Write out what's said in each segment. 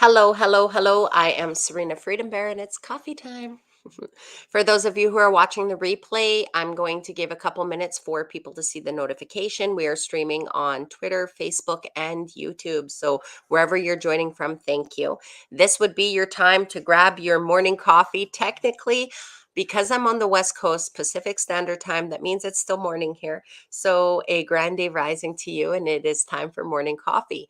Hello, hello, hello. I am Serena Freedombear and it's coffee time. For those of you who are watching the replay, I'm going to give a couple minutes for people to see the notification. We are streaming on Twitter, Facebook, and YouTube. So wherever you're joining from, thank you. This would be your time to grab your morning coffee. Technically, because I'm on the West Coast, Pacific Standard Time, that means it's still morning here. So a grand day rising to you, and it is time for morning coffee.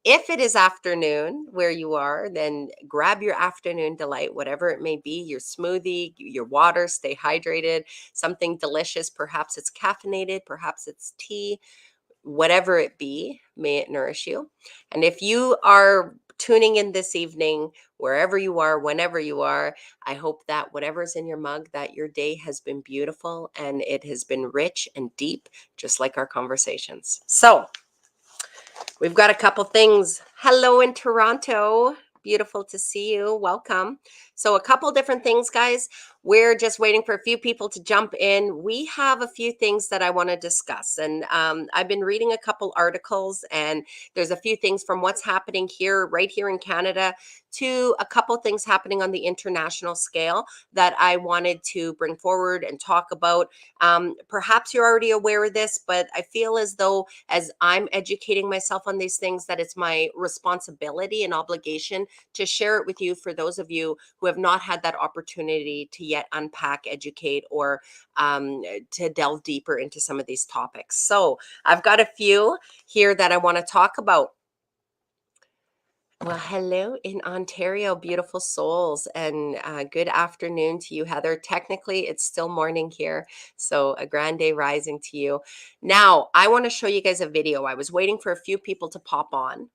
If it is afternoon where you are, then grab your afternoon delight, whatever it may be, your smoothie, your water, stay hydrated, something delicious. Perhaps it's caffeinated, perhaps it's tea, whatever it be, may it nourish you. And if you are tuning in this evening, wherever you are, whenever you are, I hope that whatever's in your mug, that your day has been beautiful and it has been rich and deep, just like our conversations. So, we've got a couple things. Hello in Toronto. Beautiful to see you. Welcome. So, a couple different things, guys. We're just waiting for a few people to jump in. We have a few things that I want to discuss. And I've been reading a couple articles, and there's a few things from what's happening here, right here in Canada, to a couple things happening on the international scale that I wanted to bring forward and talk about. Perhaps you're already aware of this, but I feel as though as I'm educating myself on these things, that it's my responsibility and obligation to share it with you for those of you who have not had that opportunity to yet unpack, educate, or to delve deeper into some of these topics. So I've got a few here that I want to talk about. Well, hello in Ontario, beautiful souls, and good afternoon to you, Heather. Technically, it's still morning here, so a grand day rising to you. Now, I want to show you guys a video. I was waiting for a few people to pop on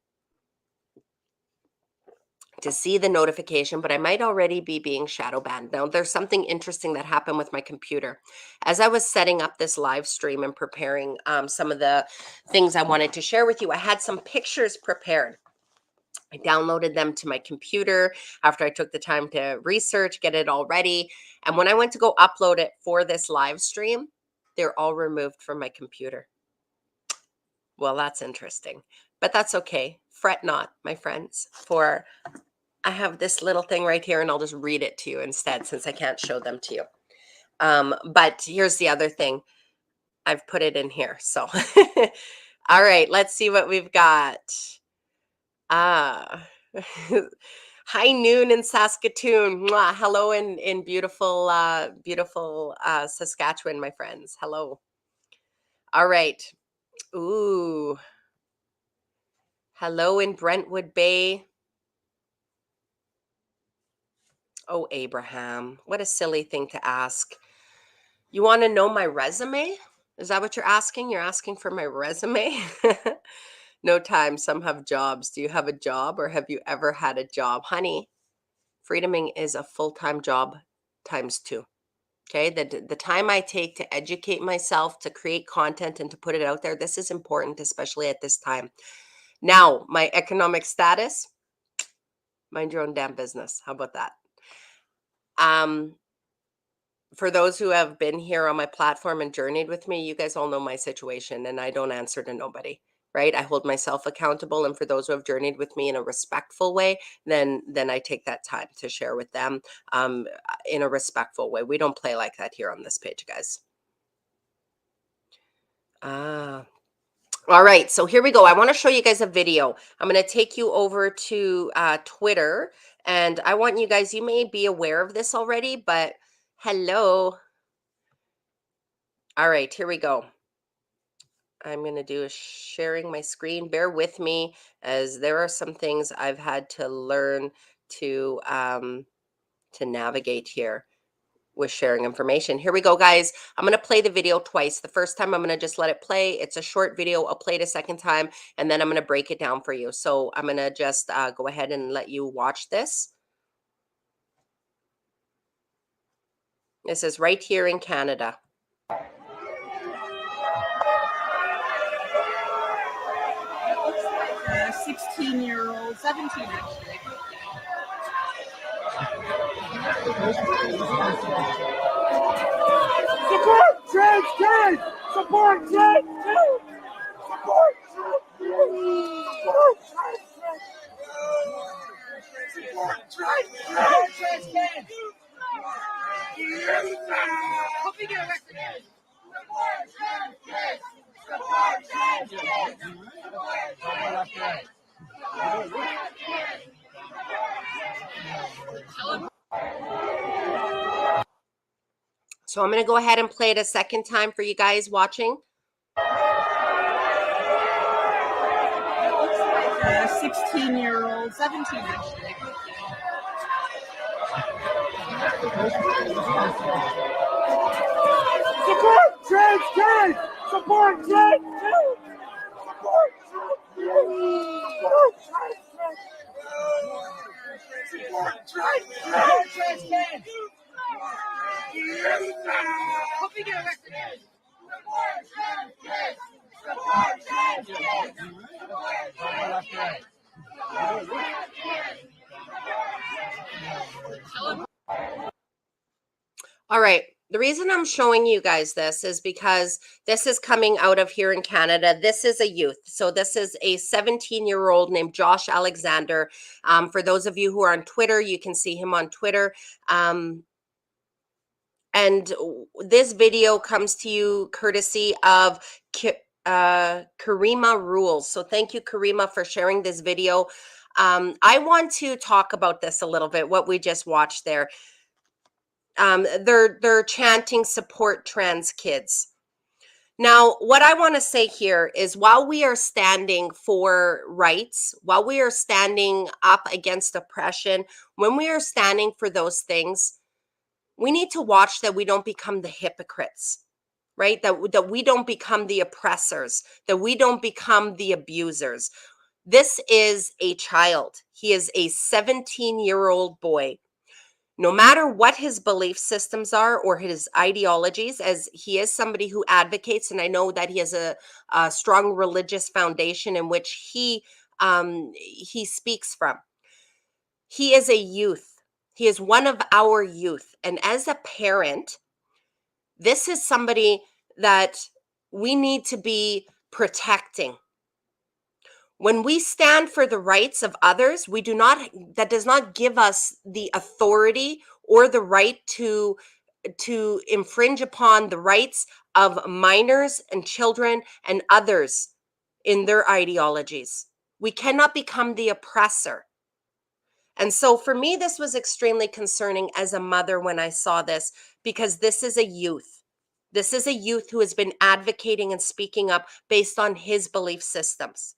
to see the notification, but I might already be being shadow banned. Now, there's something interesting that happened with my computer. As I was setting up this live stream and preparing some of the things I wanted to share with you, I had some pictures prepared. I downloaded them to my computer after I took the time to research, get it all ready. And when I went to go upload it for this live stream, they're all removed from my computer. Well, that's interesting, but that's okay. Fret not, my friends, for I have this little thing right here and I'll just read it to you instead since I can't show them to you. But here's the other thing. I've put it in here. So, all right, let's see what we've got. High noon in Saskatoon. Mwah. Hello in beautiful, beautiful Saskatchewan, my friends. Hello. All right. Ooh. Hello in Brentwood Bay. Oh, Abraham. What a silly thing to ask. You want to know my resume? Is that what you're asking? You're asking for my resume? No time. Some have jobs. Do you have a job or have you ever had a job? Honey, freedoming is a full-time job times 2. Okay, the time I take to educate myself, to create content, and to put it out there, this is important, especially at this time. Now, my economic status, mind your own damn business. How about that? For those who have been here on my platform and journeyed with me, you guys all know my situation, and I don't answer to nobody. Right? I hold myself accountable, and for those who have journeyed with me in a respectful way, then I take that time to share with them in a respectful way. We don't play like that here on this page, guys. All right, so here we go. I want to show you guys a video. I'm going to take you over to Twitter, and I want you guys, you may be aware of this already, but hello. All right, here we go. I'm going to do a sharing my screen. Bear with me, as there are some things I've had to learn to navigate here with sharing information. Here we go, guys. I'm going to play the video twice. The first time I'm going to just let it play. It's a short video. I'll play it a second time, and then I'm going to break it down for you. So I'm going to just go ahead and let you watch this. This is right here in Canada. 16-year-old, 17 actually. Support trans kids! Support trans kids! Support trans kids! Support trans kids! Support trans kids. Hope you get arrested. Support trans kids. Support trans kids. So I'm going to go ahead and play it a second time for you guys watching. It looks like a 16-year-old, 17 actually. Support trans kids. Support trans kids. Support trans kids. Support trans kids. Support trans kids. Hope you get arrested. Support trans kids. Support trans kids. All right. The reason I'm showing you guys this is because this is coming out of here in Canada. This is a youth. So this is a 17-year-old named Josh Alexander. For those of you who are on Twitter, you can see him on Twitter. And this video comes to you courtesy of Karima Rules. So thank you, Karima, for sharing this video. I want to talk about this a little bit, what we just watched there. They're chanting support trans kids. Now, what I want to say here is while we are standing for rights, while we are standing up against oppression, when we are standing for those things, we need to watch that we don't become the hypocrites, right? That we don't become the oppressors, that we don't become the abusers. This is a child. He is a 17-year-old boy. No matter what his belief systems are or his ideologies, as he is somebody who advocates, and I know that he has a strong religious foundation in which he speaks from. He is a youth. He is one of our youth. And as a parent, this is somebody that we need to be protecting. When we stand for the rights of others, that does not give us the authority or the right to infringe upon the rights of minors and children and others in their ideologies. We cannot become the oppressor. And so for me, this was extremely concerning as a mother when I saw this, because this is a youth. This is a youth who has been advocating and speaking up based on his belief systems.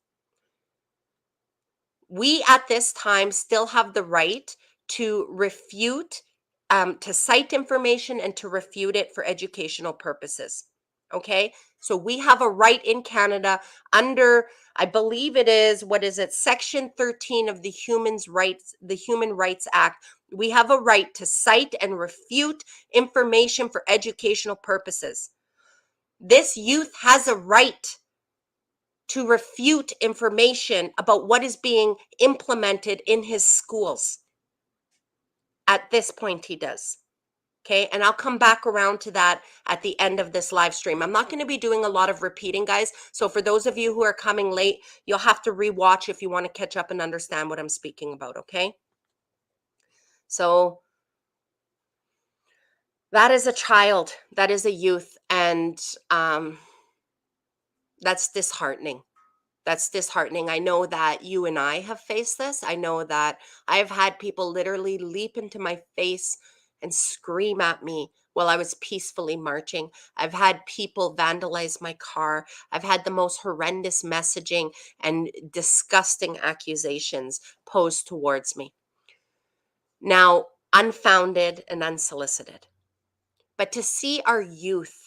We at this time still have the right to refute, to cite information and to refute it for educational purposes. Okay, so we have a right in Canada under, I believe it is, what is it, Section 13 of the Human Rights Act. We have a right to cite and refute information for educational purposes. This youth has a right to refute information about what is being implemented in his schools. At this point, he does. Okay, and I'll come back around to that at the end of this live stream. I'm not going to be doing a lot of repeating, guys. So for those of you who are coming late, you'll have to rewatch if you want to catch up and understand what I'm speaking about, okay? So that is a child, that is a youth, and that's disheartening. That's disheartening. I know that you and I have faced this. I know that I've had people literally leap into my face and scream at me while I was peacefully marching. I've had people vandalize my car. I've had the most horrendous messaging and disgusting accusations posed towards me. Now, unfounded and unsolicited. But to see our youth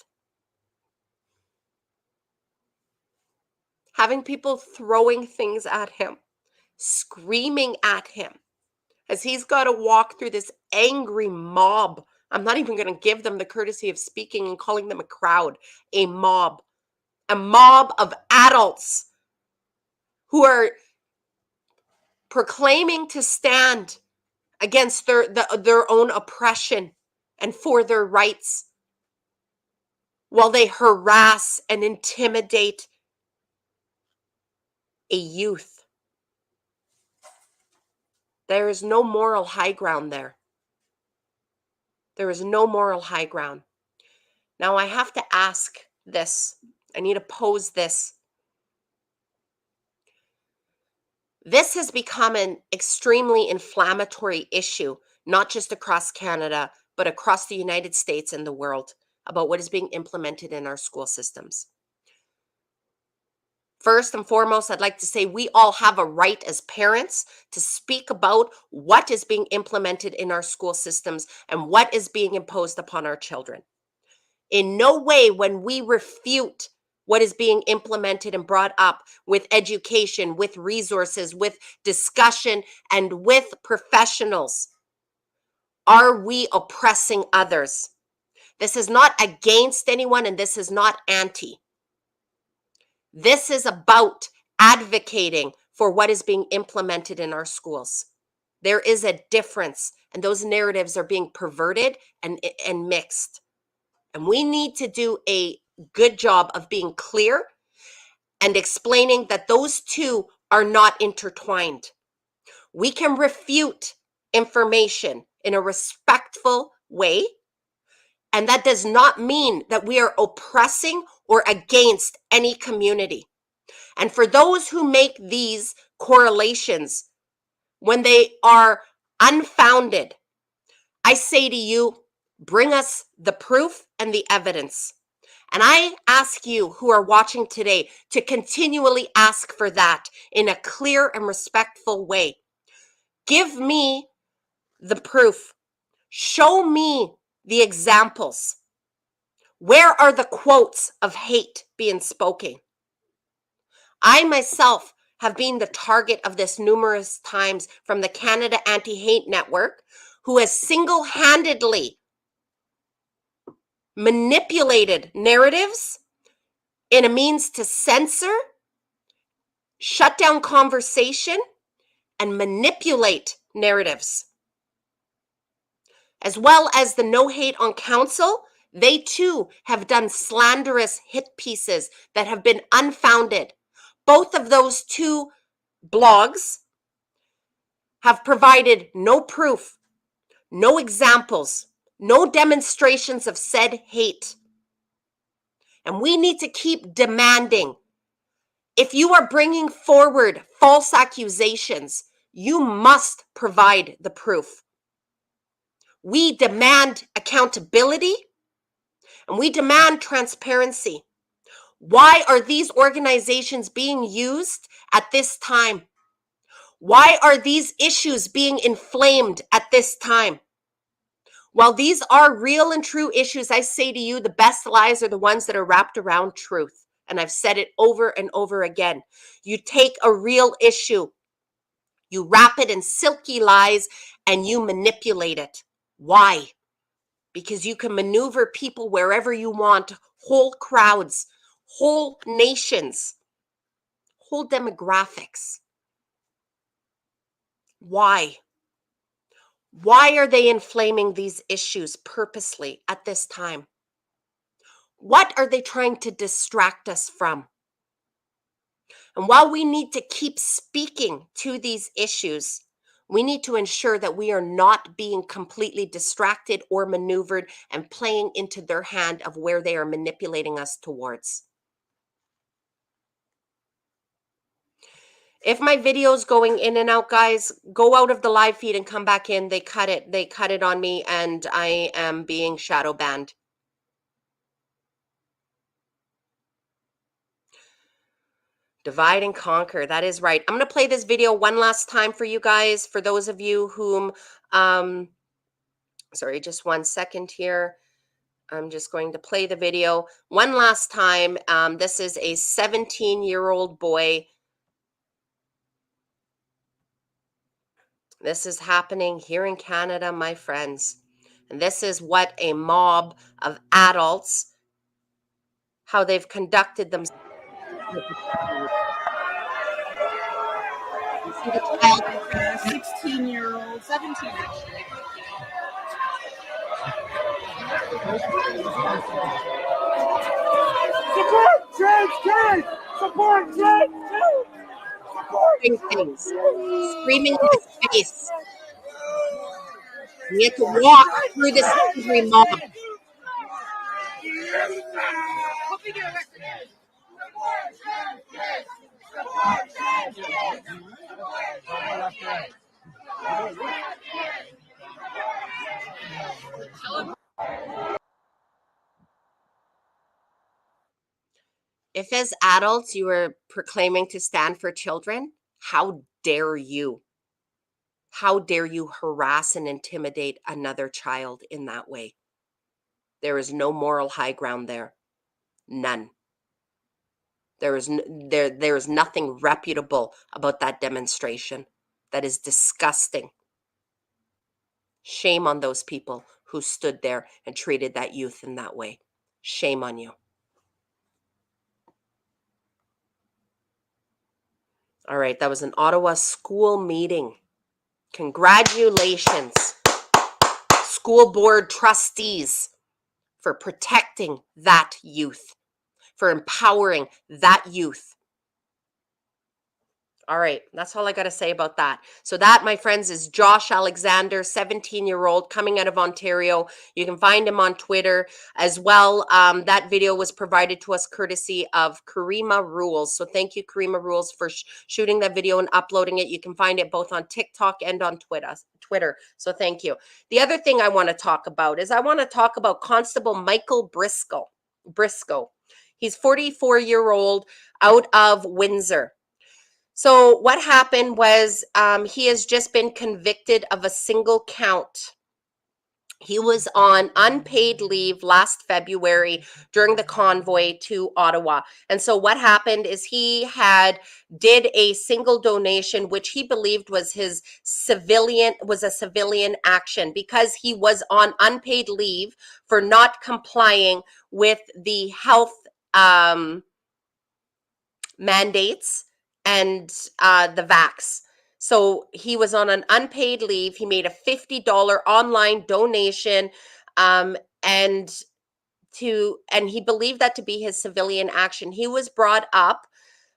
having people throwing things at him, screaming at him, as he's got to walk through this angry mob. I'm not even going to give them the courtesy of speaking and calling them a crowd, a mob of adults who are proclaiming to stand against their own oppression and for their rights, while they harass and intimidate a youth. There is no moral high ground there. There is no moral high ground. Now I have to ask this. I need to pose this. This has become an extremely inflammatory issue, not just across Canada, but across the United States and the world, about what is being implemented in our school systems. First and foremost, I'd like to say we all have a right as parents to speak about what is being implemented in our school systems and what is being imposed upon our children. In no way, when we refute what is being implemented and brought up with education, with resources, with discussion, and with professionals, are we oppressing others. This is not against anyone, and this is not anti. This is about advocating for what is being implemented in our schools. There is a difference, and those narratives are being perverted and mixed. And we need to do a good job of being clear and explaining that those two are not intertwined. We can refute information in a respectful way, and that does not mean that we are oppressing or against any community. And for those who make these correlations when they are unfounded, I say to you, bring us the proof and the evidence. And I ask you who are watching today to continually ask for that in a clear and respectful way. Give me the proof. Show me the examples. Where are the quotes of hate being spoken? I myself have been the target of this numerous times from the Canada Anti-Hate Network, who has single-handedly manipulated narratives in a means to censor, shut down conversation, and manipulate narratives. As well as the No Hate on Council, they too have done slanderous hit pieces that have been unfounded. Both of those two blogs have provided no proof, no examples, no demonstrations of said hate. And we need to keep demanding. If you are bringing forward false accusations, you must provide the proof. We demand accountability and we demand transparency. Why are these organizations being used at this time? Why are these issues being inflamed at this time? While these are real and true issues, I say to you, the best lies are the ones that are wrapped around truth. And I've said it over and over again. You take a real issue, you wrap it in silky lies, and you manipulate it. Why? Because you can maneuver people wherever you want, whole crowds, whole nations, whole demographics. Why? Why are they inflaming these issues purposely at this time? What are they trying to distract us from? And while we need to keep speaking to these issues, we need to ensure that we are not being completely distracted or maneuvered and playing into their hand of where they are manipulating us towards. If my video is going in and out, guys, go out of the live feed and come back in. They cut it on me, and I am being shadow banned. Divide and conquer. That is right. I'm going to play this video one last time for you guys. For those of you whom, sorry, just 1 second here. I'm just going to play the video one last time. This is a 17-year-old boy. This is happening here in Canada, my friends. And this is what a mob of adults, how they've conducted themselves. You see the child? 16-year-old, 17 actually. Support trans kids! Support trans kids! doing things, screaming in his face. We had to walk through this angry mob. If as adults you are proclaiming to stand for children, how dare you? How dare you harass and intimidate another child in that way? There is no moral high ground there. None. There is nothing reputable about that demonstration. That is disgusting. Shame on those people who stood there and treated that youth in that way. Shame on you. All right, that was an Ottawa school meeting. Congratulations, school board trustees, for protecting that youth, for empowering that youth. All right, that's all I got to say about that. So that, my friends, is Josh Alexander, 17-year-old, coming out of Ontario. You can find him on Twitter as well. That video was provided to us courtesy of Karima Rules. So thank you, Karima Rules, for shooting that video and uploading it. You can find it both on TikTok and on Twitter. So thank you. The other thing I want to talk about is I want to talk about Constable Michael Briscoe. He's 44-year-old out of Windsor. So what happened was he has just been convicted of a single count. He was on unpaid leave last February during the convoy to Ottawa. And so what happened is he did a single donation, which he believed was a civilian action, because he was on unpaid leave for not complying with the health mandates and the vax. So he was on an unpaid leave. He made a $50 online donation, and he believed that to be his civilian action. He was brought up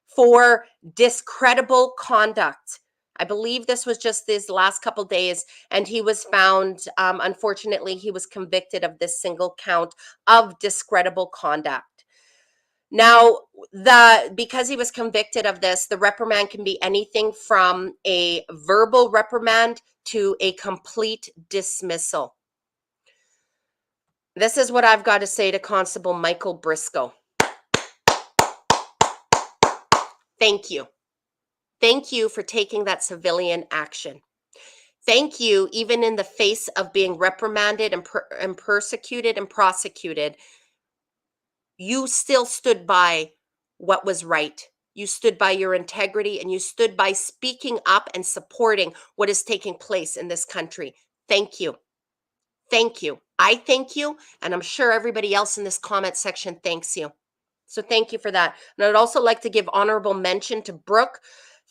for discreditable conduct. I believe this was just these last couple days, and he was found, unfortunately, he was convicted of this single count of discreditable conduct. Now, because he was convicted of this, the reprimand can be anything from a verbal reprimand to a complete dismissal. This is what I've got to say to Constable Michael Briscoe. Thank you. Thank you for taking that civilian action. Thank you, even in the face of being reprimanded and persecuted and prosecuted, you still stood by what was right. You stood by your integrity, and you stood by speaking up and supporting what is taking place in this country. Thank you. Thank you. I thank you, and I'm sure everybody else in this comment section thanks you. So thank you for that. And I'd also like to give honorable mention to Brooke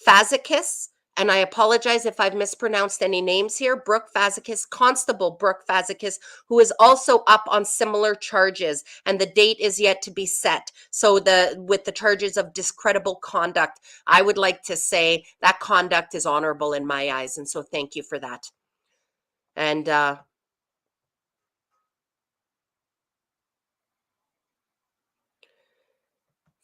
Fazakis. And I apologize if I've mispronounced any names here. Brooke Fazakis, Constable Brooke Fazakis, who is also up on similar charges, and the date is yet to be set. So with the charges of discreditable conduct, I would like to say that conduct is honorable in my eyes, and so thank you for that. And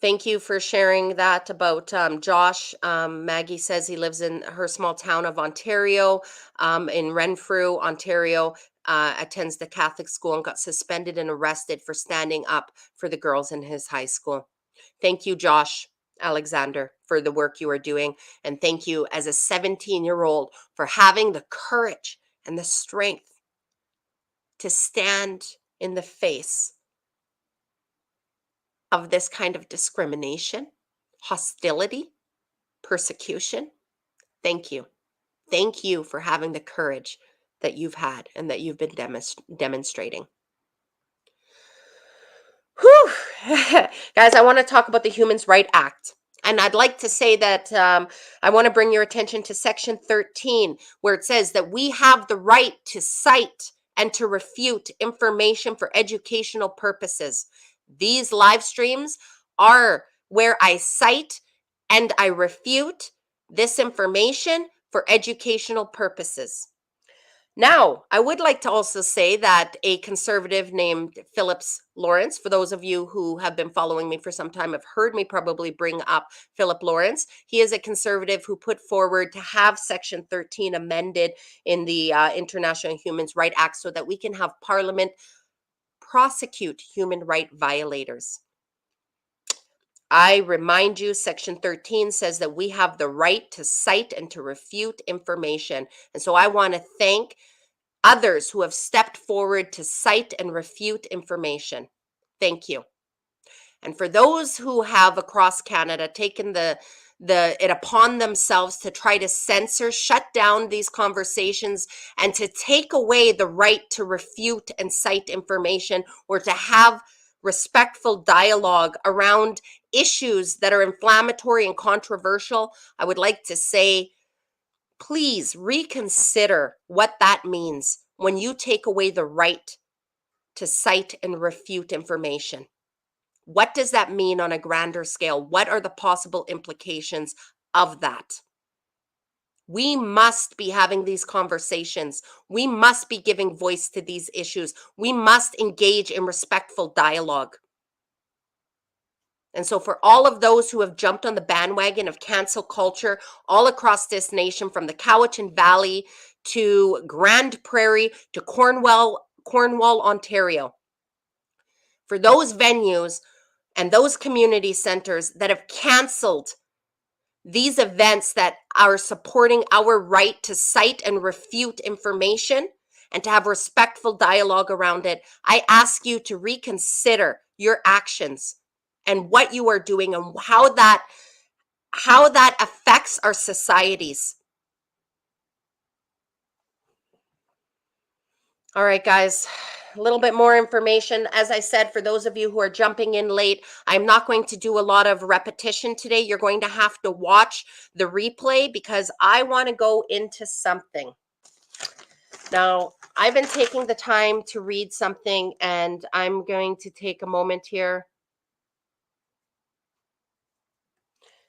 thank you for sharing that about Josh. Maggie says he lives in her small town of Ontario, in Renfrew, Ontario, attends the Catholic school and got suspended and arrested for standing up for the girls in his high school. Thank you, Josh Alexander, for the work you are doing. And thank you as a 17-year-old for having the courage and the strength to stand in the face of this kind of discrimination, hostility, persecution. Thank you. Thank you for having the courage that you've had and that you've been demonstrating. Whew. Guys, I want to talk about the Human Rights Act. And I'd like to say that I want to bring your attention to Section 13, where it says that we have the right to cite and to refute information for educational purposes. These live streams are where I cite and I refute this information for educational purposes. Now, I would like to also say that a conservative named Phillips Lawrence, for those of you who have been following me for some time, have heard me probably bring up Philip Lawrence. He is a conservative who put forward to have Section 13 amended in the International Human Rights Act so that we can have Parliament prosecute human right violators. I remind you, Section 13 says that we have the right to cite and to refute information. And so I want to thank others who have stepped forward to cite and refute information. Thank you. And for those who have across Canada taken it upon themselves to try to censor, shut down these conversations, and to take away the right to refute and cite information or to have respectful dialogue around issues that are inflammatory and controversial, I would like to say, please reconsider what that means when you take away the right to cite and refute information. What does that mean on a grander scale? What are the possible implications of that? We must be having these conversations. We must be giving voice to these issues. We must engage in respectful dialogue. And so for all of those who have jumped on the bandwagon of cancel culture all across this nation, from the Cowichan Valley to Grand Prairie to Cornwall, Ontario, for those venues and those community centers that have canceled these events that are supporting our right to cite and refute information and to have respectful dialogue around it, I ask you to reconsider your actions and what you are doing and how that affects our societies. All right, guys, a little bit more information. As I said, for those of you who are jumping in late, I'm not going to do a lot of repetition today. You're going to have to watch the replay because I want to go into something. Now, I've been taking the time to read something, and I'm going to take a moment here.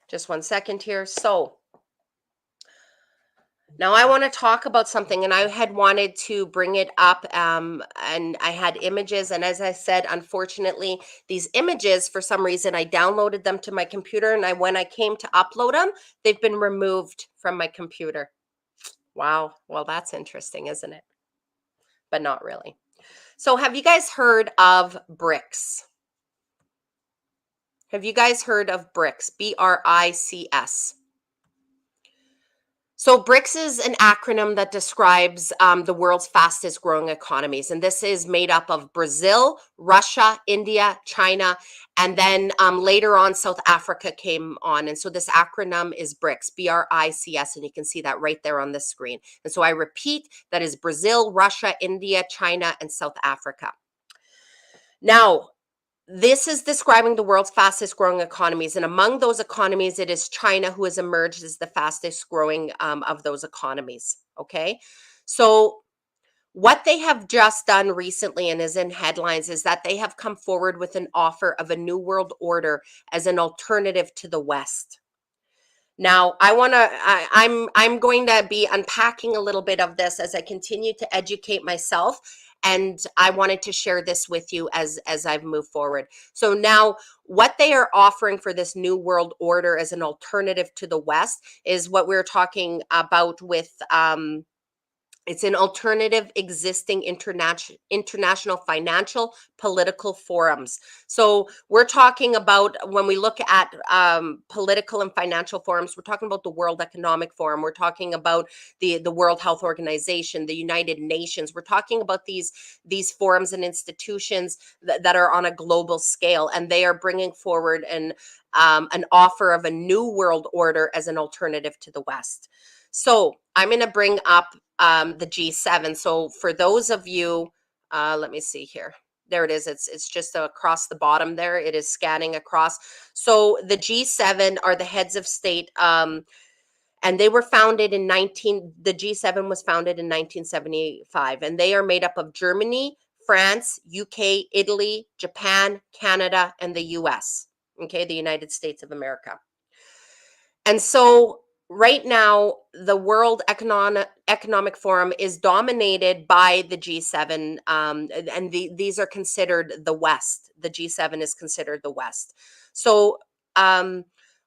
Just 1 second here. So, now I want to talk about something, and I had wanted to bring it up, and I had images, and as I said, unfortunately, these images, for some reason, I downloaded them to my computer, and when I came to upload them, they've been removed from my computer. Wow, well, that's interesting, isn't it? But not really. So have you guys heard of BRICS? Have you guys heard of BRICS? BRICS. So BRICS is an acronym that describes the world's fastest growing economies. And this is made up of Brazil, Russia, India, China, and then later on South Africa came on. And so this acronym is BRICS, BRICS, and you can see that right there on the screen. And so I repeat, that is Brazil, Russia, India, China, and South Africa. Now, this is describing the world's fastest growing economies. And among those economies, it is China who has emerged as the fastest growing of those economies. Okay. So what they have just done recently and is in headlines is that they have come forward with an offer of a new world order as an alternative to the West. Now, I'm going to be unpacking a little bit of this as I continue to educate myself, and I wanted to share this with you as I've moved forward. So now what they are offering for this new world order as an alternative to the West is what we're talking about with it's an alternative existing international financial political forums. So we're talking about, when we look at political and financial forums, we're talking about the World Economic Forum. We're talking about the World Health Organization, the United Nations. We're talking about these forums and institutions that are on a global scale, and they are bringing forward an offer of a new world order as an alternative to the West. So I'm going to bring up the G7. So for those of you, let me see here. There it is. It's just across the bottom there. It is scanning across. So the G7 are the heads of state, and they were founded in the G7 was founded in 1975, and they are made up of Germany, France, UK, Italy, Japan, Canada, and the US. Okay, the United States of America. And so right now, the World Economic Forum is dominated by the G7, and these are considered the West. The G7 is considered the West. So,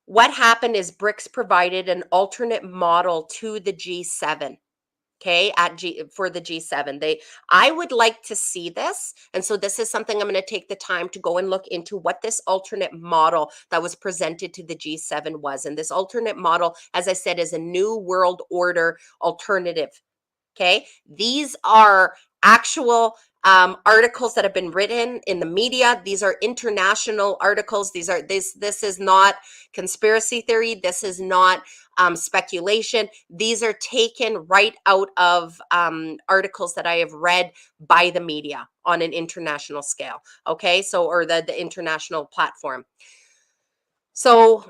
what happened is BRICS provided an alternate model to the G7. Okay, for the G7. I would like to see this. And so this is something I'm going to take the time to go and look into what this alternate model that was presented to the G7 was. And this alternate model, as I said, is a new world order alternative. Okay, these are actual articles that have been written in the media. These are international articles. This is not conspiracy theory. This is not speculation. These are taken right out of articles that I have read by the media on an international scale. Okay, so or the international platform. So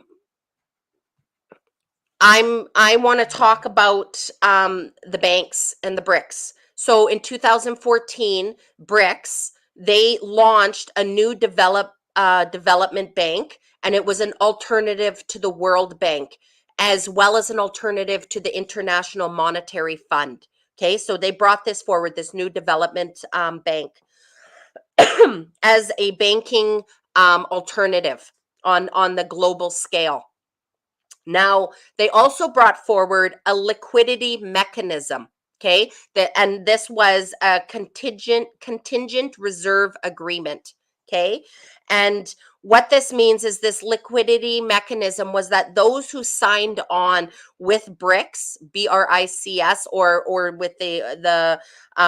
I want to talk about the banks and the BRICS. So in 2014, BRICS, they launched a new development bank, and it was an alternative to the World Bank, as well as an alternative to the International Monetary Fund. Okay, so they brought this forward, this new development bank, as a banking alternative on the global scale. Now, they also brought forward a liquidity mechanism, okay? And this was a contingent reserve agreement, okay? And what this means is this liquidity mechanism was that those who signed on with BRICS, BRICS, or with the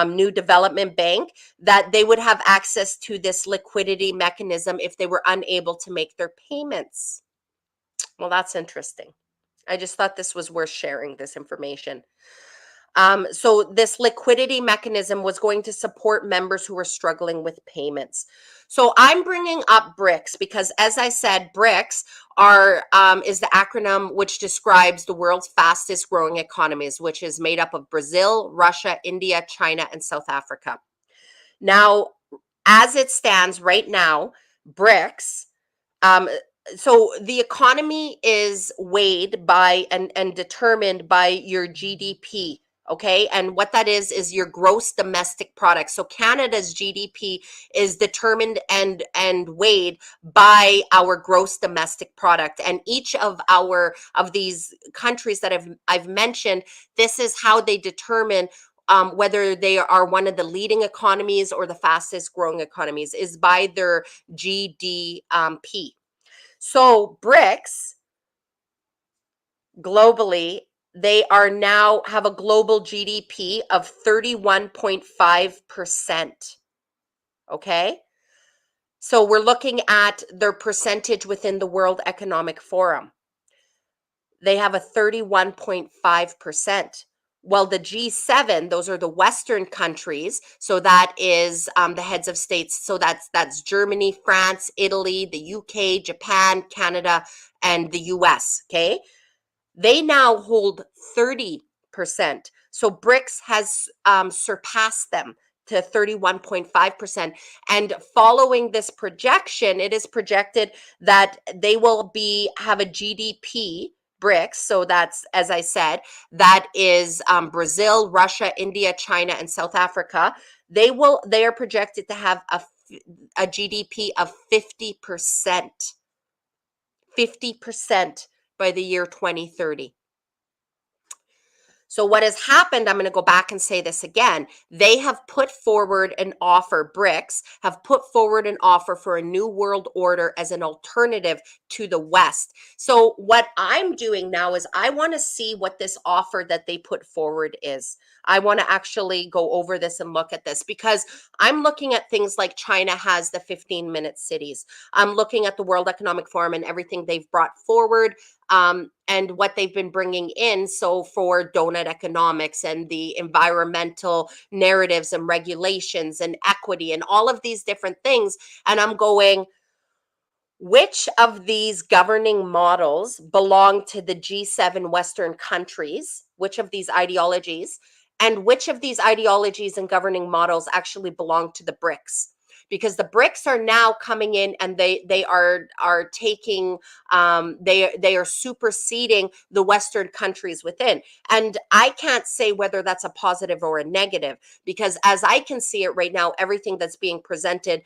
new development bank, that they would have access to this liquidity mechanism if they were unable to make their payments. Well, that's interesting. I just thought this was worth sharing, this information. So this liquidity mechanism was going to support members who were struggling with payments. So I'm bringing up BRICS because, as I said, BRICS is the acronym which describes the world's fastest growing economies, which is made up of Brazil, Russia, India, China, and South Africa. Now, as it stands right now, BRICS, so the economy is weighed by and determined by your GDP. Okay, and what that is your gross domestic product. So Canada's GDP is determined and weighed by our gross domestic product, and each of these countries that I've mentioned, this is how they determine whether they are one of the leading economies or the fastest growing economies, is by their GDP. So BRICS globally, they are now have a global GDP of 31.5%. Okay. So we're looking at their percentage within the World Economic Forum. They have a 31.5%. Well, the G7, those are the Western countries. So that is the heads of states. So that's Germany, France, Italy, the UK, Japan, Canada, and the US. Okay. They now hold 30%. So BRICS has surpassed them to 31.5%. And following this projection, it is projected that they will have a GDP BRICS. So that's, as I said, that is Brazil, Russia, India, China, and South Africa. They are projected to have a GDP of 50%. 50% by the year 2030. So what has happened, I'm going to go back and say this again. They have put forward an offer, BRICS have put forward an offer for a new world order as an alternative to the West. So what I'm doing now is I want to see what this offer that they put forward is. I want to actually go over this and look at this, because I'm looking at things like China has the 15-minute cities. I'm looking at the World Economic Forum and everything they've brought forward. And what they've been bringing in. So for donut economics and the environmental narratives and regulations and equity and all of these different things. And I'm going, which of these governing models belong to the G7 Western countries? Which of these ideologies? And which of these ideologies and governing models actually belong to the BRICS? because the BRICS are now coming in and they are taking they are superseding the Western countries within. And I can't say whether that's a positive or a negative, because as I can see it right now, everything that's being presented,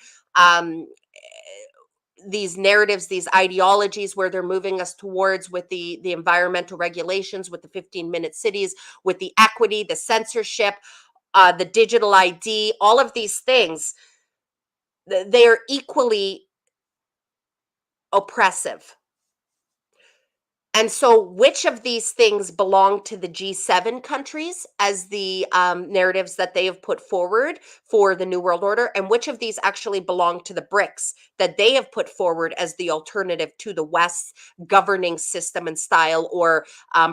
these narratives, these ideologies where they're moving us towards with the environmental regulations, with the 15-minute cities, with the equity, the censorship, the digital ID, all of these things, they are equally oppressive. And so, which of these things belong to the G7 countries as the narratives that they have put forward for the New World Order, and which of these actually belong to the BRICS that they have put forward as the alternative to the West's governing system and style, or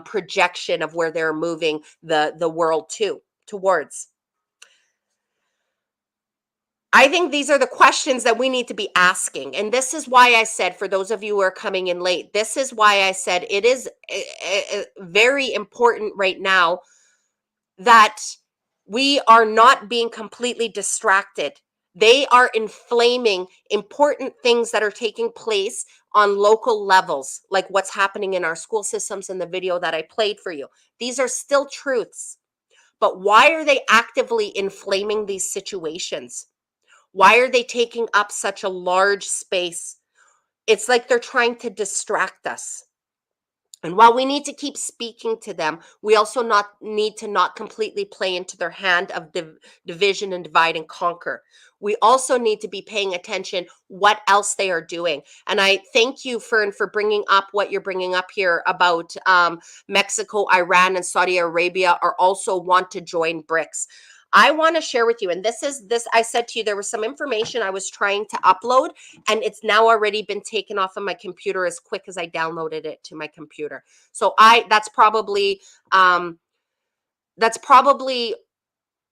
projection of where they're moving the world towards? I think these are the questions that we need to be asking. And this is why I said, for those of you who are coming in late, this is why I said it is very important right now that we are not being completely distracted. They are inflaming important things that are taking place on local levels, like what's happening in our school systems in the video that I played for you. These are still truths. But why are they actively inflaming these situations? Why are they taking up such a large space? It's like they're trying to distract us. And while we need to keep speaking to them, we also need to not completely play into their hand of division and divide and conquer. We also need to be paying attention what else they are doing. And I thank you, Fern, for bringing up what you're bringing up here about Mexico, Iran, and Saudi Arabia are also want to join BRICS. I want to share with you, and this I said to you, there was some information I was trying to upload, and it's now already been taken off of my computer as quick as I downloaded it to my computer. So that's probably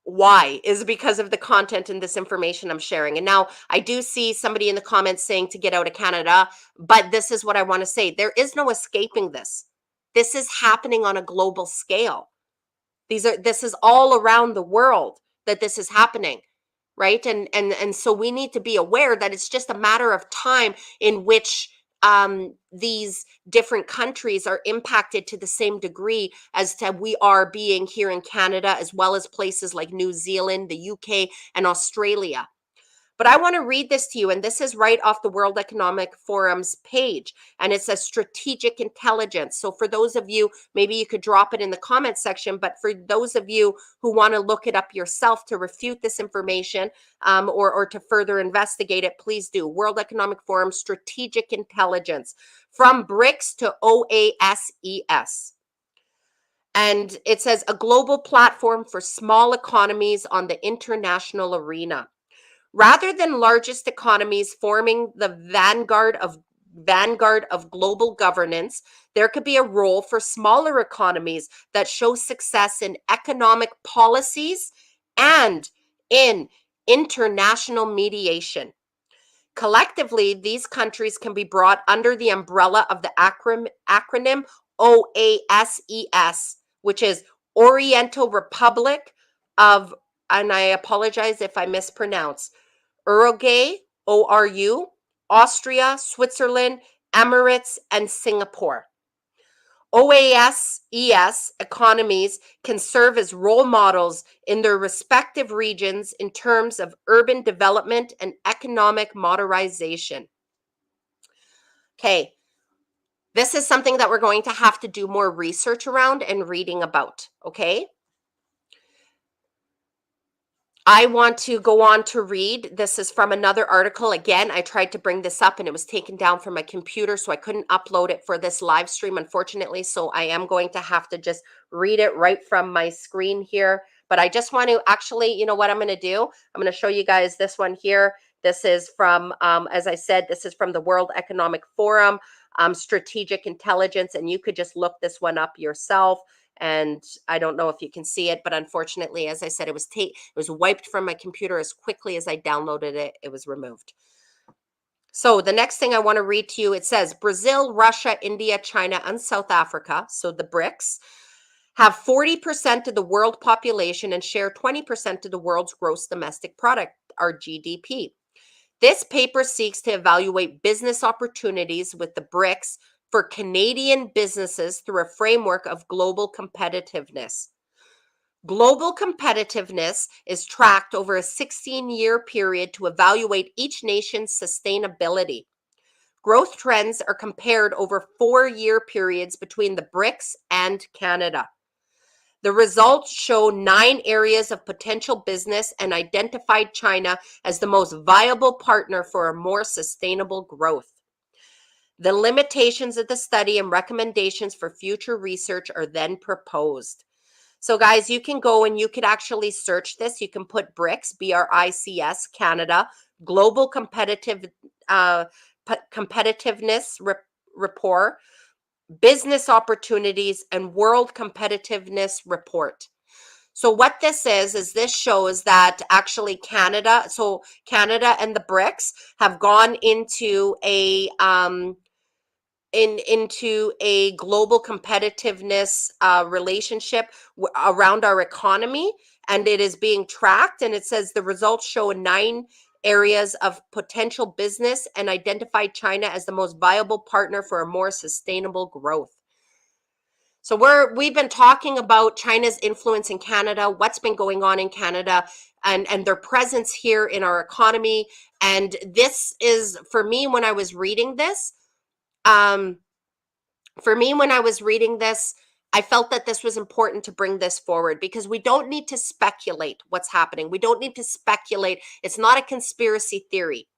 why, is because of the content and this information I'm sharing. And now I do see somebody in the comments saying to get out of Canada, but this is what I want to say. There is no escaping this. This is happening on a global scale. This is all around the world that this is happening, right? And so we need to be aware that it's just a matter of time in which these different countries are impacted to the same degree as to we are being here in Canada, as well as places like New Zealand, the UK, and Australia. But I want to read this to you, and this is right off the World Economic Forum's page, and it says strategic intelligence. So for those of you, maybe you could drop it in the comment section, but for those of you who want to look it up yourself to refute this information, or to further investigate it, please do. World Economic Forum, strategic intelligence, from BRICS to OASES. And it says a global platform for small economies on the international arena. Rather than largest economies forming the vanguard of global governance, there could be a role for smaller economies that show success in economic policies and in international mediation. Collectively, these countries can be brought under the umbrella of the acronym OASES, which is Oriental Republic of, and I apologize if I mispronounce, Uruguay, ORU, Austria, Switzerland, Emirates, and Singapore. OASES economies can serve as role models in their respective regions in terms of urban development and economic modernization. Okay, this is something that we're going to have to do more research around and reading about, okay? I want to go on to read. This is from another article. Again, I tried to bring this up and it was taken down from my computer, so I couldn't upload it for this live stream, unfortunately. So I am going to have to just read it right from my screen here. But I just want to actually, you know what I'm going to do? I'm going to show you guys this one here. This is from, as I said, this is from the World Economic Forum, strategic intelligence, and you could just look this one up yourself. And I don't know if you can see it, but unfortunately, as I said, it was wiped from my computer as quickly as I downloaded it. It was removed. So the next thing I want to read to you, it says Brazil, Russia, India, China, and South Africa, so the BRICS, have 40% of the world population and share 20% of the world's gross domestic product, our GDP. This paper seeks to evaluate business opportunities with the BRICS for Canadian businesses through a framework of global competitiveness. Global competitiveness is tracked over a 16-year period to evaluate each nation's sustainability. Growth trends are compared over 4-year periods between the BRICS and Canada. The results show 9 areas of potential business and identified China as the most viable partner for a more sustainable growth. The limitations of the study and recommendations for future research are then proposed. So guys, you can go and you could actually search this. You can put BRICS, B-R-I-C-S, Canada, Global Competitiveness Report, Business Opportunities, and World Competitiveness Report. So what this is this shows that actually Canada and the BRICS have gone into a into a global competitiveness relationship around our economy, and it is being tracked, and it says the results show 9 areas of potential business and identified China as the most viable partner for a more sustainable growth. So we've been talking about China's influence in Canada, what's been going on in Canada, and their presence here in our economy. And this is, for me, when I was reading this, I felt that this was important to bring this forward because we don't need to speculate what's happening. We don't need to speculate. It's not a conspiracy theory.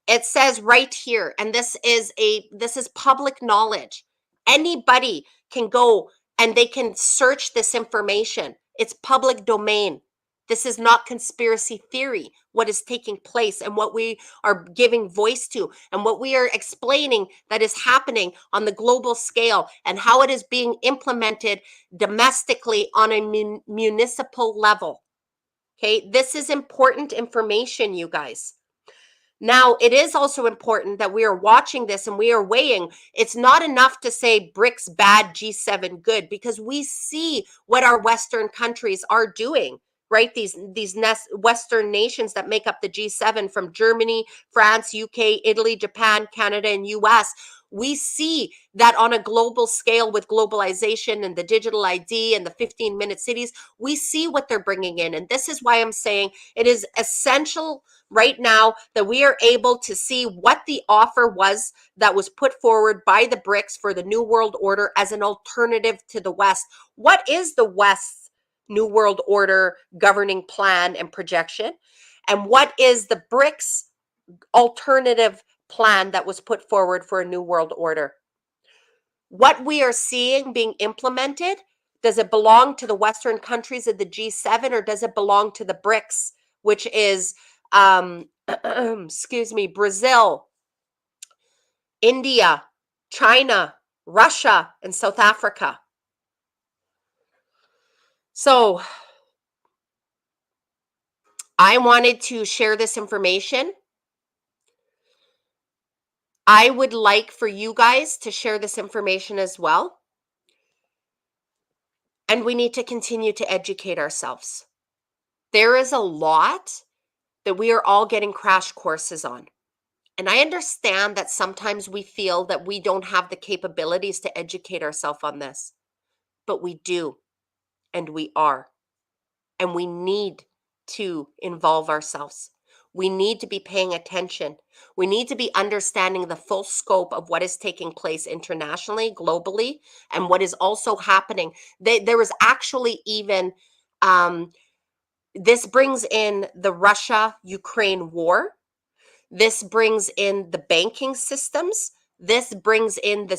It says right here, and this is public knowledge. Anybody can go and they can search this information. It's public domain. This is not conspiracy theory, what is taking place and what we are giving voice to and what we are explaining that is happening on the global scale and how it is being implemented domestically on a municipal level. Okay, this is important information, you guys. Now, it is also important that we are watching this and we are weighing. It's not enough to say BRICS bad, G7 good, because we see what our Western countries are doing, right? These Western nations that make up the G7, from Germany, France, UK, Italy, Japan, Canada, and US. We see that on a global scale with globalization and the digital ID and the 15-minute cities, we see what they're bringing in. And this is why I'm saying it is essential right now that we are able to see what the offer was that was put forward by the BRICS for the New World Order as an alternative to the West. What is the West's New World Order governing plan and projection? And what is the BRICS alternative plan that was put forward for a New World Order? What we are seeing being implemented, does it belong to the Western countries of the G7 or does it belong to the BRICS, which is excuse me, Brazil, India, China, Russia, and South Africa? So I wanted to share this information. I would like for you guys to share this information as well. And we need to continue to educate ourselves. There is a lot that we are all getting crash courses on. And I understand that sometimes we feel that we don't have the capabilities to educate ourselves on this, but we do, and we are. And we need to involve ourselves. We need to be paying attention. We need to be understanding the full scope of what is taking place internationally, globally, and what is also happening. There is actually even, this brings in the Russia-Ukraine war. This brings in the banking systems. This brings in the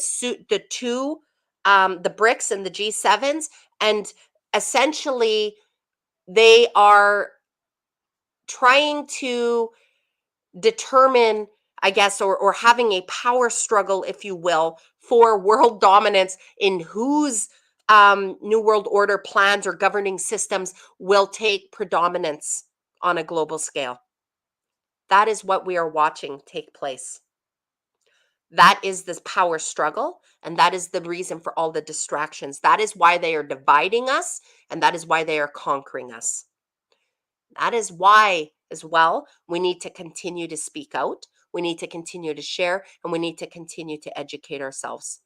BRICS and the G7s. And essentially, they are trying to determine, I guess, or having a power struggle, if you will, for world dominance in whose New World Order plans or governing systems will take predominance on a global scale. That is what we are watching take place. That is this power struggle, and that is the reason for all the distractions. That is why they are dividing us, and that is why they are conquering us. That is why as well. We need to continue to speak out. We need to continue to share, and we need to continue to educate ourselves.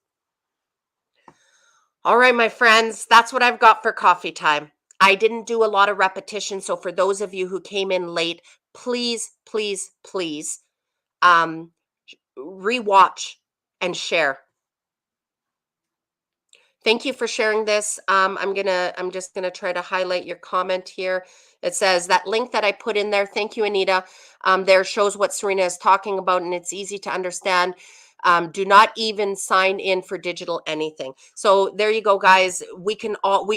All right, my friends, that's what I've got for coffee time. I didn't do a lot of repetition, so for those of you who came in late, please, please, please rewatch and share. Thank you for sharing this. I'm just gonna try to highlight your comment here. It says that link that I put in there. Thank you, Anita. There shows what Serena is talking about, and it's easy to understand. Do not even sign in for digital anything. So there you go, guys. We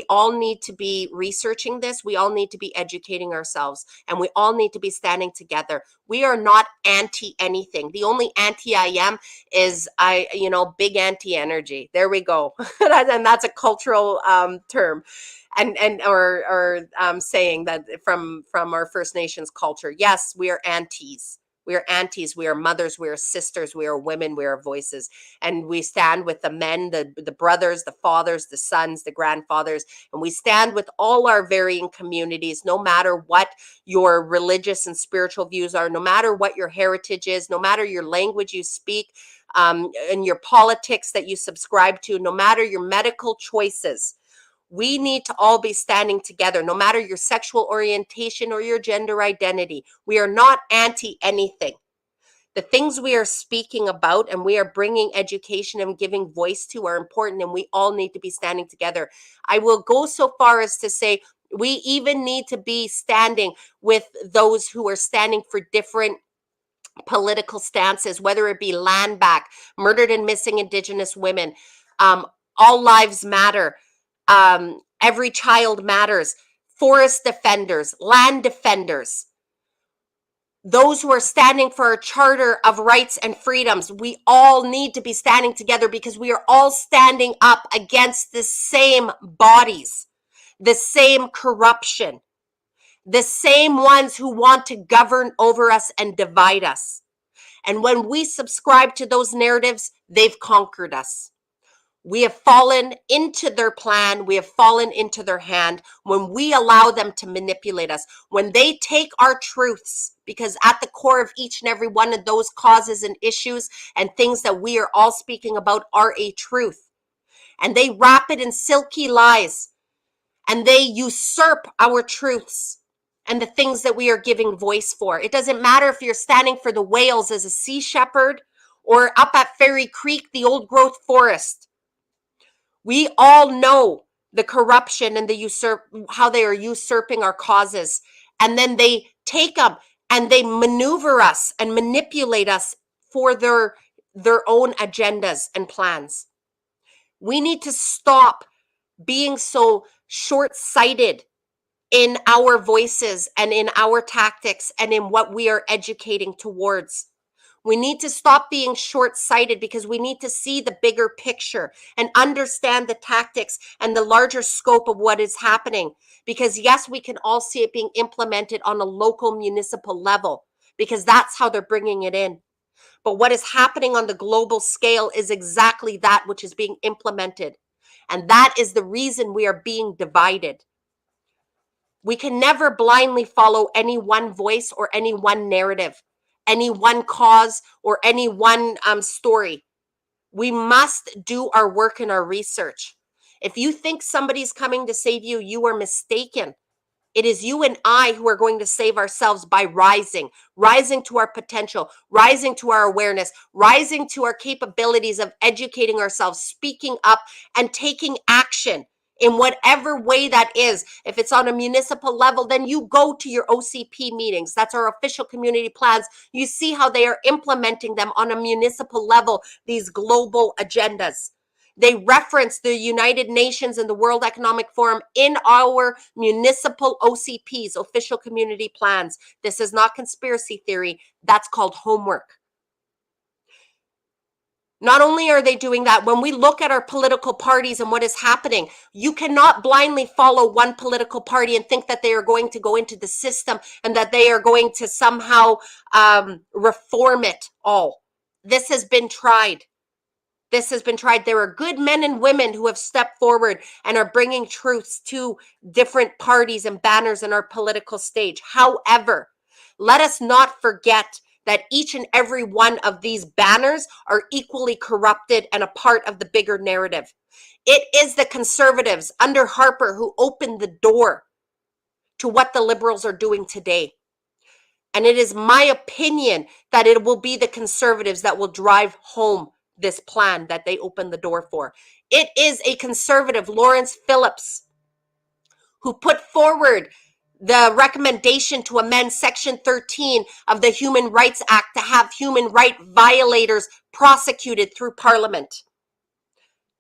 all need to be researching this. We all need to be educating ourselves, and we all need to be standing together. We are not anti anything. The only anti I am is big anti energy. There we go. And that's a cultural term. Or saying that from our First Nations culture. Yes, we are aunties. We are aunties, we are mothers, we are sisters, we are women, we are voices. And we stand with the men, the brothers, the fathers, the sons, the grandfathers, and we stand with all our varying communities, no matter what your religious and spiritual views are, no matter what your heritage is, no matter your language you speak, and your politics that you subscribe to, no matter your medical choices. We need to all be standing together, no matter your sexual orientation or your gender identity. We are not anti anything. The things we are speaking about and we are bringing education and giving voice to are important, and we all need to be standing together. I will go so far as to say we even need to be standing with those who are standing for different political stances, whether it be land back, murdered and missing Indigenous women, all lives matter, every child matters, forest defenders, land defenders, those who are standing for our charter of rights and freedoms. We all need to be standing together because we are all standing up against the same bodies, the same corruption, the same ones who want to govern over us and divide us. And when we subscribe to those narratives, they've conquered us. We have fallen into their plan. We have fallen into their hand when we allow them to manipulate us. When they take our truths, because at the core of each and every one of those causes and issues and things that we are all speaking about are a truth. And they wrap it in silky lies. And they usurp our truths and the things that we are giving voice for. It doesn't matter if you're standing for the whales as a sea shepherd or up at Fairy Creek, the old growth forest. We all know the corruption and how they are usurping our causes. And then they take them and they maneuver us and manipulate us for their own agendas and plans. We need to stop being so short-sighted in our voices and in our tactics and in what we are educating towards. We need to stop being short-sighted because we need to see the bigger picture and understand the tactics and the larger scope of what is happening. Because yes, we can all see it being implemented on a local municipal level because that's how they're bringing it in. But what is happening on the global scale is exactly that which is being implemented. And that is the reason we are being divided. We can never blindly follow any one voice or any one narrative, any one cause or any one story. We must do our work and our research. If you think somebody's coming to save you, you are mistaken. It is you and I who are going to save ourselves by rising to our potential, rising to our awareness, rising to our capabilities of educating ourselves, speaking up, and taking action in whatever way that is. If it's on a municipal level, then you go to your OCP meetings. That's our official community plans. You see how they are implementing them on a municipal level, these global agendas. They reference the United Nations and the World Economic Forum in our municipal OCPs, official community plans. This is not conspiracy theory. That's called homework. Not only are they doing that, when we look at our political parties and what is happening, you cannot blindly follow one political party and think that they are going to go into the system and that they are going to somehow reform it all. This has been tried. This has been tried. There are good men and women who have stepped forward and are bringing truths to different parties and banners in our political stage. However, let us not forget that each and every one of these banners are equally corrupted and a part of the bigger narrative. It is the conservatives under Harper who opened the door to what the liberals are doing today. And it is my opinion that it will be the conservatives that will drive home this plan that they opened the door for. It is a conservative, Lawrence Phillips, who put forward the recommendation to amend Section 13 of the Human Rights Act to have human right violators prosecuted through Parliament.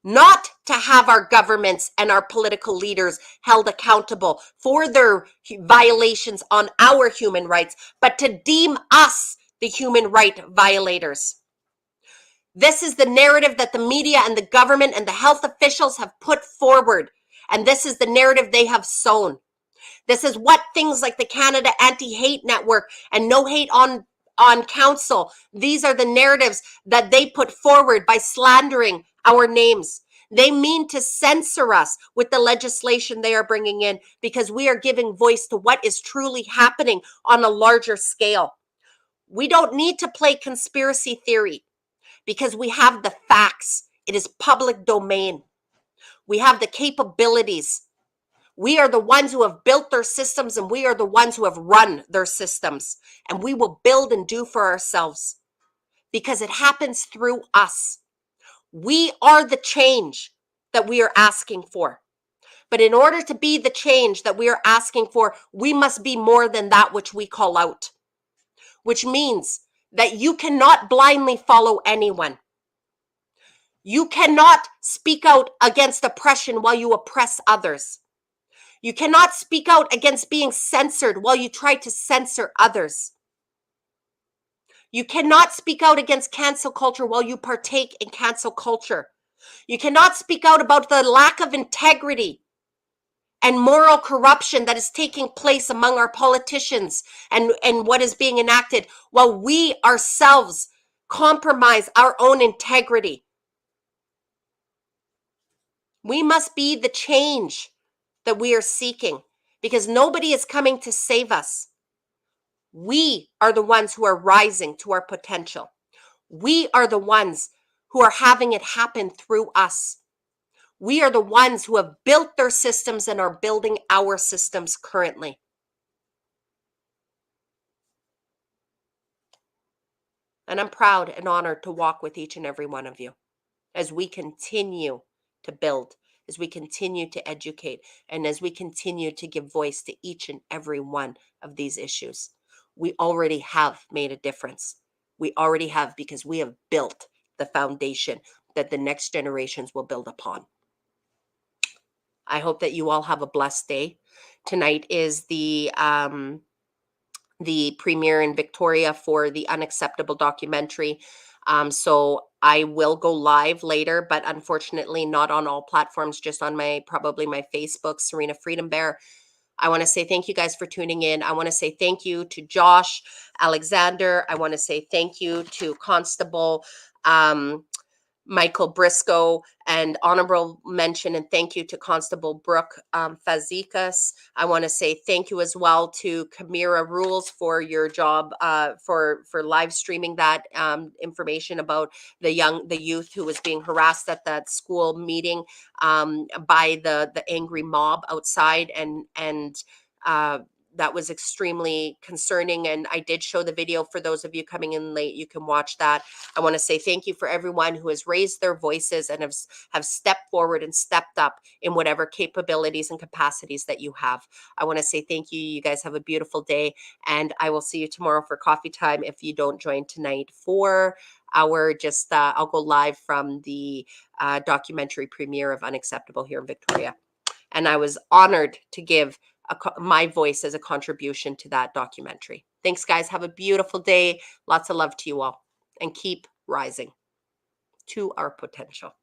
Not to have our governments and our political leaders held accountable for their violations on our human rights, but to deem us the human right violators. This is the narrative that the media and the government and the health officials have put forward, and this is the narrative they have sown. This is what things like the Canada Anti-Hate Network and No Hate on Council, these are the narratives that they put forward by slandering our names. They mean to censor us with the legislation they are bringing in because we are giving voice to what is truly happening on a larger scale. We don't need to play conspiracy theory because we have the facts. It is public domain. We have the capabilities. We are the ones who have built their systems, and we are the ones who have run their systems. And we will build and do for ourselves because it happens through us. We are the change that we are asking for. But in order to be the change that we are asking for, we must be more than that which we call out, which means that you cannot blindly follow anyone. You cannot speak out against oppression while you oppress others. You cannot speak out against being censored while you try to censor others. You cannot speak out against cancel culture while you partake in cancel culture. You cannot speak out about the lack of integrity and moral corruption that is taking place among our politicians and what is being enacted while we ourselves compromise our own integrity. We must be the change that we are seeking because nobody is coming to save us. We are the ones who are rising to our potential. We are the ones who are having it happen through us. We are the ones who have built their systems and are building our systems currently. And I'm proud and honored to walk with each and every one of you as we continue to build, as we continue to educate, and as we continue to give voice to each and every one of these issues. We already have made a difference. We already have because we have built the foundation that the next generations will build upon. I hope that you all have a blessed day. Tonight is the premiere in Victoria for the Unacceptable documentary. So I will go live later, but unfortunately not on all platforms, just on probably my Facebook, Serena Freedombear. I want to say thank you guys for tuning in. I want to say thank you to Josh Alexander. I want to say thank you to Constable Michael Briscoe, and honorable mention and thank you to Constable Brooke Fazikas. I want to say thank you as well to Kamira Rules for your job for live streaming that information about the youth who was being harassed at that school meeting by the angry mob outside, and that was extremely concerning. And I did show the video for those of you coming in late. You can watch that. I want to say thank you for everyone who has raised their voices and have stepped forward and stepped up in whatever capabilities and capacities that you have. I want to say thank you. You guys have a beautiful day, and I will see you tomorrow for coffee time if you don't join tonight for our I'll go live from the documentary premiere of Unacceptable here in Victoria. And I was honored to give my voice as a contribution to that documentary. Thanks, guys. Have a beautiful day. Lots of love to you all, and keep rising to our potential.